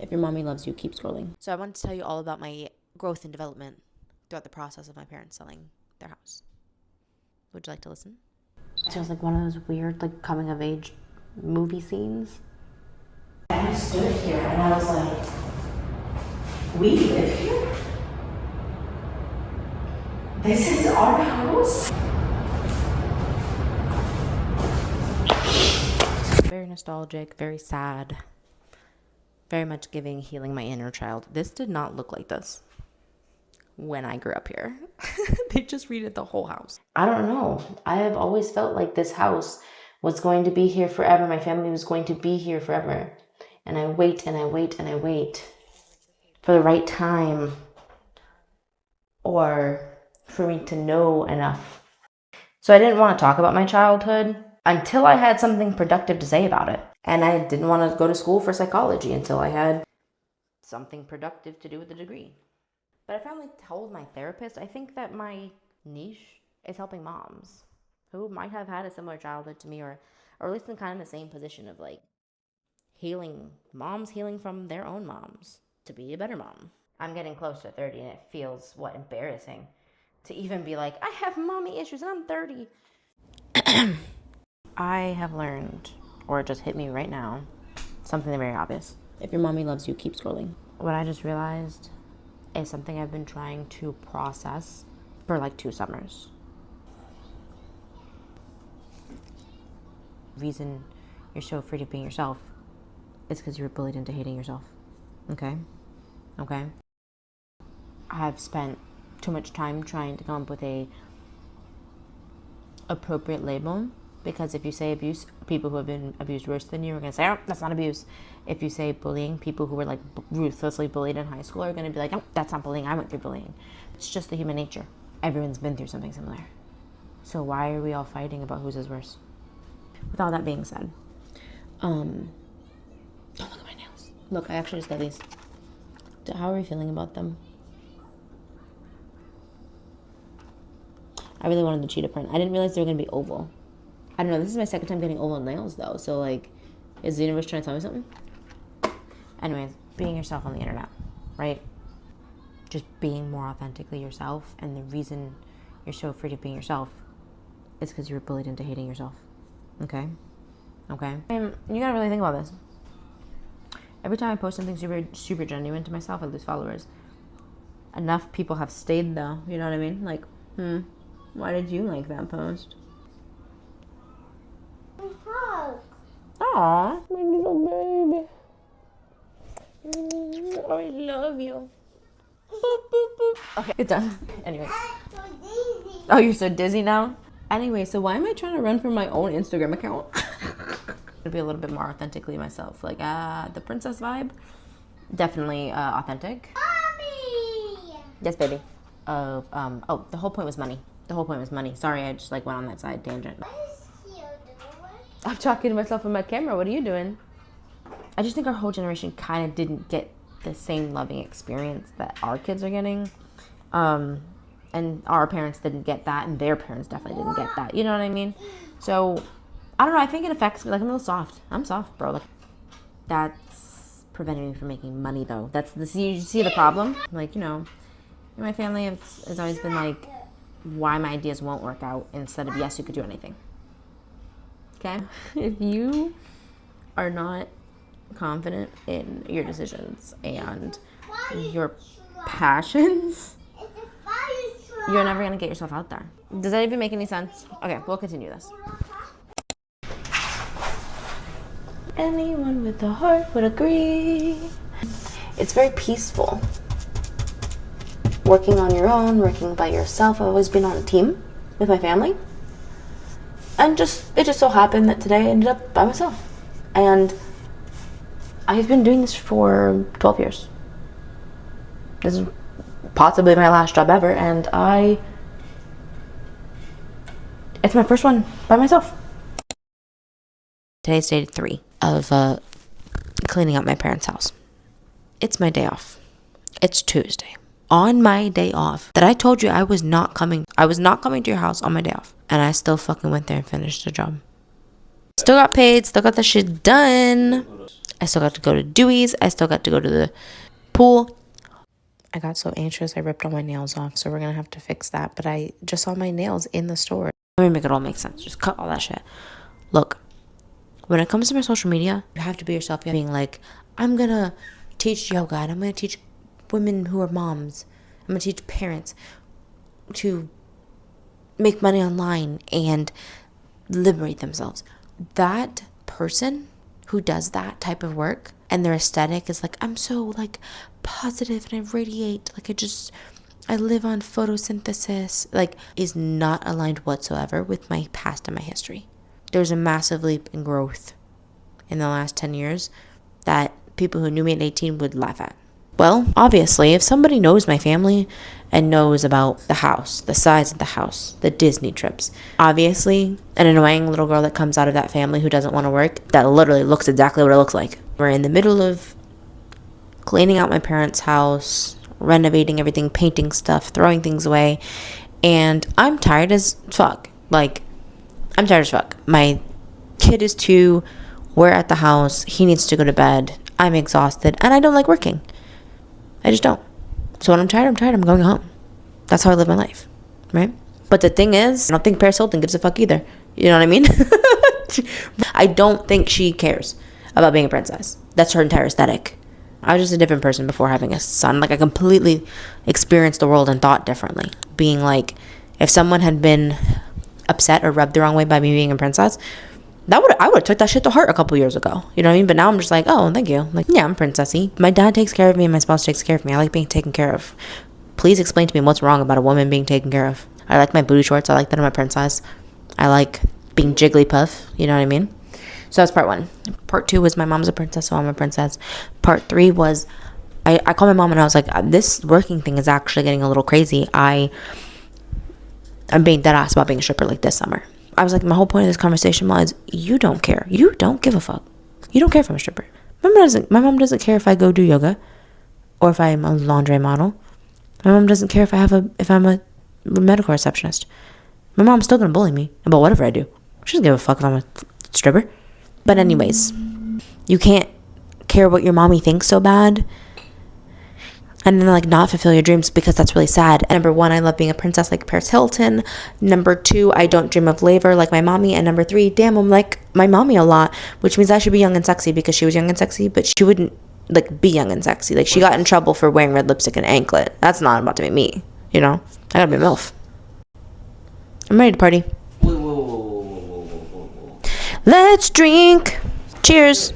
If your mommy loves you, keep scrolling. So I wanted to tell you all about my growth and development throughout the process of my parents selling their house. Would you like to listen? It feels like one of those weird, like, coming of age movie scenes. I stood here and I was like, we live here? This is our house? Very nostalgic, very sad, very much healing my inner child. This did not look like this when I grew up here. They just redid the whole house. I don't know. I have always felt like this house was going to be here forever. My family was going to be here forever. And I wait and I wait and I wait for the right time or for me to know enough. So I didn't want to talk about my childhood until I had something productive to say about it. And I didn't want to go to school for psychology until I had something productive to do with the degree. But I finally told my therapist, I think that my niche is helping moms who might have had a similar childhood to me, or at least in kind of the same position of like healing from their own moms to be a better mom. I'm getting close to 30 and it feels, embarrassing to even be like, I have mommy issues and I'm 30. I have learned, or it just hit me right now, something very obvious. If your mommy loves you, keep scrolling. What I just realized is something I've been trying to process for like 2 summers. The reason you're so afraid of being yourself is because you were bullied into hating yourself. Okay? I've spent too much time trying to come up with a appropriate label, because if you say abuse, people who have been abused worse than you are going to say, oh, that's not abuse. If you say bullying, people who were like ruthlessly bullied in high school are going to be like, oh, that's not bullying, I went through bullying. It's just the human nature. Everyone's been through something similar. So why are we all fighting about whose is worse? With all that being said, oh, look at my nails. Look, I actually just got these. How are you feeling about them? I really wanted the cheetah print. I didn't realize they were going to be oval. I don't know, this is my second time getting oval nails though, so like, is the universe trying to tell me something? Anyways, being yourself on the internet, right? Just being more authentically yourself, and the reason you're so afraid of being yourself is because you were bullied into hating yourself. Okay? And you gotta really think about this. Every time I post something super genuine to myself, I lose followers. Enough people have stayed though, you know what I mean? Like, why did you like that post? Aw, my little baby. I love you. Boop, boop, boop. Okay, it's done. Anyways. Oh, you're so dizzy now? Anyway, so why am I trying to run from my own Instagram account? To be a little bit more authentically myself. Like, the princess vibe, definitely authentic. Mommy! Yes, baby. Oh, the whole point was money. Sorry, I just like went on that side tangent. I'm talking to myself in my camera. What are you doing? I just think our whole generation kind of didn't get the same loving experience that our kids are getting. And our parents didn't get that, and their parents definitely didn't get that. You know what I mean? So, I don't know. I think it affects me. Like, I'm a little soft. I'm soft, bro. Like, that's preventing me from making money, though. You see the problem? Like, in my family, it's always been like, why my ideas won't work out instead of, yes, you could do anything. Okay? If you are not confident in your decisions and your passions, you're never going to get yourself out there. Does that even make any sense? Okay, we'll continue this. Anyone with a heart would agree. It's very peaceful. Working on your own, working by yourself. I've always been on a team with my family. And it just so happened that today I ended up by myself. And I've been doing this for 12 years. This is possibly my last job ever, and it's my first one by myself. Today's day 3 of cleaning up my parents' house. It's my day off. It's Tuesday. On my day off, that I told you I was not coming to your house on my day off, and I still fucking went there and finished the job. Still got paid, still got the shit done. I still got to go to Dewey's. I still got to go to the pool. I got so anxious, I ripped all my nails off, so we're gonna have to fix that. But I just saw my nails in the store. Let me make it all make sense. Just cut all that shit. Look, when it comes to my social media, you have to be yourself. You're being like, I'm gonna teach yoga, and I'm gonna teach women who are moms. I'm gonna teach parents to make money online and liberate themselves. That person who does that type of work and their aesthetic is like, I'm so like positive and I radiate, like I live on photosynthesis, like, is not aligned whatsoever with my past and my history. There's a massive leap in growth in the last 10 years that people who knew me at 18 would laugh at. Well, obviously, if somebody knows my family and knows about the house, the size of the house, the Disney trips, obviously, an annoying little girl that comes out of that family who doesn't want to work, that literally looks exactly what it looks like. We're in the middle of cleaning out my parents' house, renovating everything, painting stuff, throwing things away, and I'm tired as fuck. Like, I'm tired as fuck. My kid is 2, we're at the house, he needs to go to bed, I'm exhausted, and I don't like working. I just don't. So when I'm tired, I'm going home. That's how I live my life, right? But the thing is, I don't think Paris Hilton gives a fuck either. You know what I mean? I don't think she cares about being a princess. That's her entire aesthetic. I was just a different person before having a son. Like, I completely experienced the world and thought differently. Being like, if someone had been upset or rubbed the wrong way by me being a princess, I would have took that shit to heart a couple years ago. You know what I mean? But now I'm just like, oh, thank you. Like, yeah, I'm princessy. My dad takes care of me and my spouse takes care of me. I like being taken care of. Please explain to me what's wrong about a woman being taken care of. I like my booty shorts. I like that I'm a princess. I like being Jigglypuff. You know what I mean? So that's part 1. Part 2 was my mom's a princess, so I'm a princess. Part 3 was I called my mom and I was like, this working thing is actually getting a little crazy. I'm being dead ass about being a stripper like this summer. I was like, my whole point of this conversation was, you don't care. You don't give a fuck. You don't care if I'm a stripper. My mom doesn't care if I go do yoga or if I'm a laundry model. My mom doesn't care if I'm a medical receptionist. My mom's still gonna bully me about whatever I do. She doesn't give a fuck if I'm a stripper. But anyways, you can't care what your mommy thinks so bad and then like not fulfill your dreams, because that's really sad. And number 1, I love being a princess like Paris Hilton. Number 2, I don't dream of labor like my mommy. And number 3, damn, I'm like my mommy a lot, which means I should be young and sexy because she was young and sexy, but she wouldn't like be young and sexy. Like, she got in trouble for wearing red lipstick and anklet. That's not about to be me, you know? I gotta be a MILF. I'm ready to party. Whoa. Let's drink. Cheers.